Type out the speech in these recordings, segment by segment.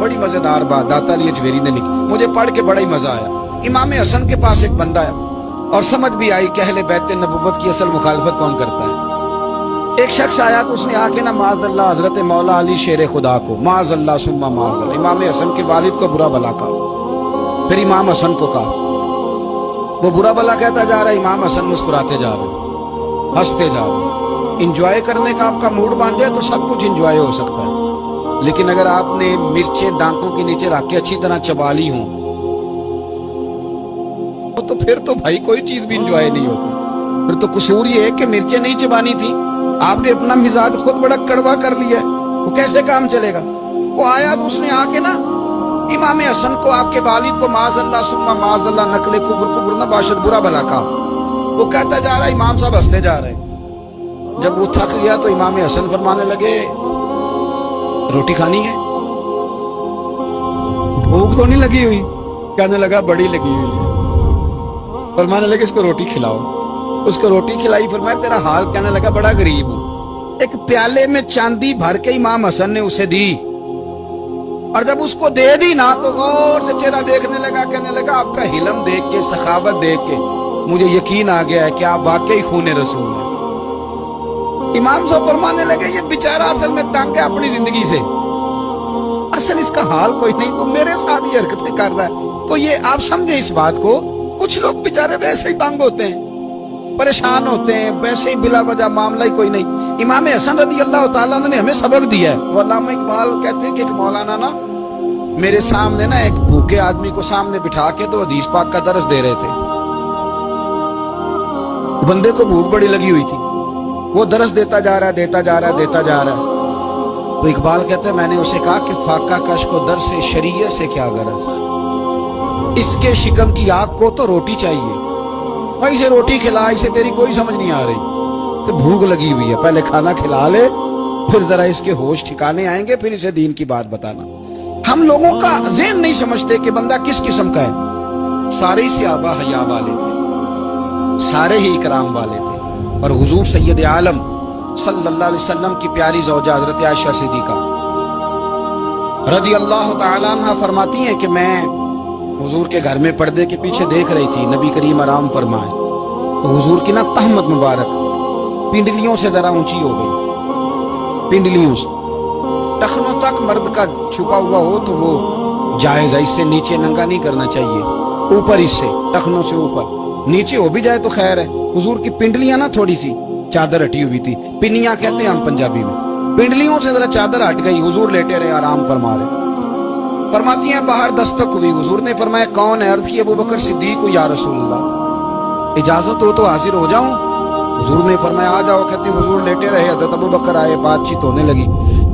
बड़ी मजेदार बात दाता अली अजमेरी ने लिखी, मुझे पढ़ के बड़ा ही मजा आया। इमाम हसन के पास एक बंदा है और समझ भी आई कि अहले बैत नबुव्वत की असल मुखालफत कौन करता है। एक शख्स आया तो उसने आके ना माज़अल्लाह हजरत मौला अली शेर खुदा को माज़अल्लाह सुम्मा माज़अल्लाह इमाम हसन के वालिद को बुरा भला कहा। फिर इमाम हसन को कहा, वो बुरा भला कहता जा रहा है, इमाम हसन मुस्कुराते जा रहे, हंसते जा रहे। इंजॉय करने का आपका मूड बन जाए तो सब कुछ इंजॉय हो सकता है, लेकिन अगर आपने मिर्चें दांतों के नीचे रख के अच्छी तरह चबा ली हों तो फिर तो भाई कोई चीज भी इंजॉय नहीं होती। फिर तो कसूर ये है कि मिर्चें नहीं चबानी थी, आपने अपना मिजाज खुद बड़ा कड़वा कर लिया है, वो कैसे काम चलेगा। वो आया तो उसने आके ना इमाम हसन को, आपके वालिद को माज़अल्लाह सुम्मा माज़अल्लाह नकले कुफ्र न बाशद बुरा भला कहा। वो कहता जा रहा है, इमाम साहब हंसते जा रहे हैं। जब वो थक गया तो इमाम हसन फरमाने लगे, रोटी खानी है? भूख तो नहीं लगी हुई? कहने लगा बड़ी लगी हुई है। फरमाने लगे इसको रोटी खिलाओ। उसको रोटी खिलाई, फरमाया तेरा हाल? कहने लगा बड़ा गरीब हूं। एक प्याले में चांदी भर के इमाम हसन ने उसे दी, और जब उसको दे दी ना तो गौर से चेहरा देखने लगा, कहने लगा आपका हिलम देख के, सखावत देख के मुझे यकीन आ गया है कि आप वाकई खूने रसूल हैं। इमाम साहब फरमाने लगे, ये बेचारा असल में तंग है अपनी जिंदगी से, असल इसका हाल कोई नहीं, तो मेरे साथ ये हरकतें कर रहा है। तो ये आप समझे इस बात को, कुछ लोग बेचारे वैसे ही तंग होते हैं, परेशान होते हैं, वैसे ही बिला वजह मामला ही कोई नहीं। इमाम हसन रज़ी अल्लाह ताला ने हमें सबक दिया है। वो अल्लामा इकबाल कहते हैं कि एक मौलाना ना मेरे सामने ना एक भूखे आदमी को सामने बिठा के तो हदीस पाक का दर्स दे रहे थे। बंदे को भूख बड़ी लगी हुई थी, वो दर्स देता जा रहा है, देता जा रहा है, देता जा रहा है। तो इकबाल कहते हैं मैंने उसे कहा कि फाका कश को दर्स से शरीयत से क्या गरज, इसके शिकम की आग को तो रोटी चाहिए भाई, इसे रोटी खिला, इसे तेरी कोई समझ नहीं आ रही, तो भूख लगी हुई है, पहले खाना खिला ले, फिर जरा इसके होश ठिकाने आएंगे, फिर इसे दीन की बात बताना। हम लोगों का ज़हन नहीं समझते कि बंदा किस किस्म का है। सारे ही सहाबा हया वाले थे, सारे ही इकराम वाले थे, और हुजूर सैयद आलम सल्लल्लाहु अलैहि वसल्लम की प्यारी ज़ौजा हज़रत आयशा सिद्दीक़ा रज़ी अल्लाह ताला अन्हा फरमाती हैं कि मैं हुजूर के घर में पर्दे के पीछे देख रही थी, नबी करीम आराम फरमाए, तो हुजूर की ना तहमत मुबारक पिंडलियों से जरा ऊंची हो गई, पिंडलियों से टखनों तक मर्द का छुपा हुआ हो तो वो जायज़ है, इससे नीचे नंगा नहीं करना चाहिए, ऊपर इससे टखनों से ऊपर, नीचे हो भी जाए तो खैर है। हुजूर की पिंडलियां ना थोड़ी सी चादर हटी हुई थी, पिनिया कहते हैं हम पंजाबी में, पिंडलियों से जरा चादर हट गई, हुजूर लेटे रहे, आराम फरमा रहे। फरमाती हैं बाहर दस्तक हुई, हुजूर ने फरमाया कौन है? अर्ज की अबू बकर सिद्दीक को, या रसूलल्लाह इजाजत हो तो हाजिर हो जाऊं? हुजूर ने फरमाया आ जाओ। कहती हुजूर लेटे रहे, हज़रत अबू बकर आए, बातचीत होने लगी।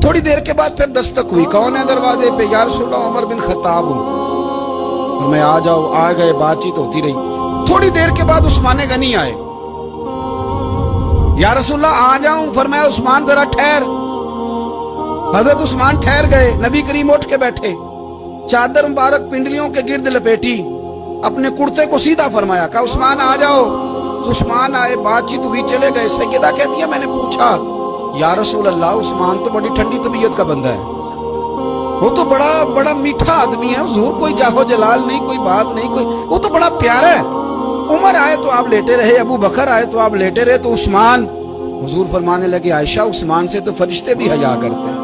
थोड़ी देर के बाद फिर दस्तक हुई, कौन है दरवाजे पे? या रसूलल्लाह उमर बिन खत्ताब हूं। फरमाया आ जाओ, आ गए, बातचीत होती रही। थोड़ी देर के बाद उस्मान गनी आए, या रसूलल्लाह आ जाऊं? फरमाया उस्मान जरा ठहर। हजरत उस्मान ठहर गए, नबी करीम उठ के बैठे, चादर मुबारक पिंडलियों के गिर्द लपेटी, अपने कुर्ते को सीधा फरमाया, कहा उस्मान आ जाओ। तो उस्मान आए, बातचीत हुई, चले गए। सैयदा कहती है मैंने पूछा या रसूल अल्लाह उस्मान तो बड़ी ठंडी तबीयत का बंदा है, वो तो बड़ा बड़ा मीठा आदमी है, हुजूर कोई जाहो जलाल नहीं, कोई बात नहीं, कोई, वो तो बड़ा प्यारा है। उमर आए तो आप लेटे रहे, अबू बकर आए तो आप लेटे रहे, तो उस्मान? हुजूर फरमाने लगे आयशा उस्मान से तो फरिश्ते भी हया करते हैं,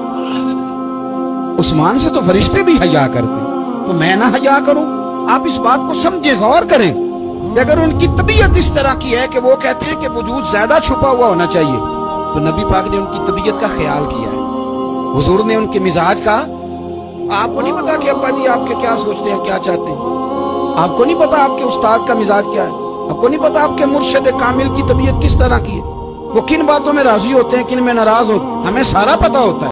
उस्मान से तो फरिश्ते भी हया करते, तो मैं ना हया करूं? आप इस बात को समझे, गौर करें कि अगर उनकी तबीयत इस तरह की है कि वो कहते हैं कि वजूद ज्यादा छुपा हुआ होना चाहिए, तो नबी पाक ने उनकी तबीयत का ख्याल किया है, हुजूर ने उनके मिजाज का। आपको नहीं पता कि अब्बा जी आपके क्या सोचते हैं, क्या चाहते हैं? आपको नहीं पता आपके उस्ताद का मिजाज क्या है? आपको नहीं पता आपके मुर्शिद कामिल की तबीयत किस तरह की है? वो किन बातों में राजी होते हैं, किन में नाराज होते हैं? हमें सारा पता होता है।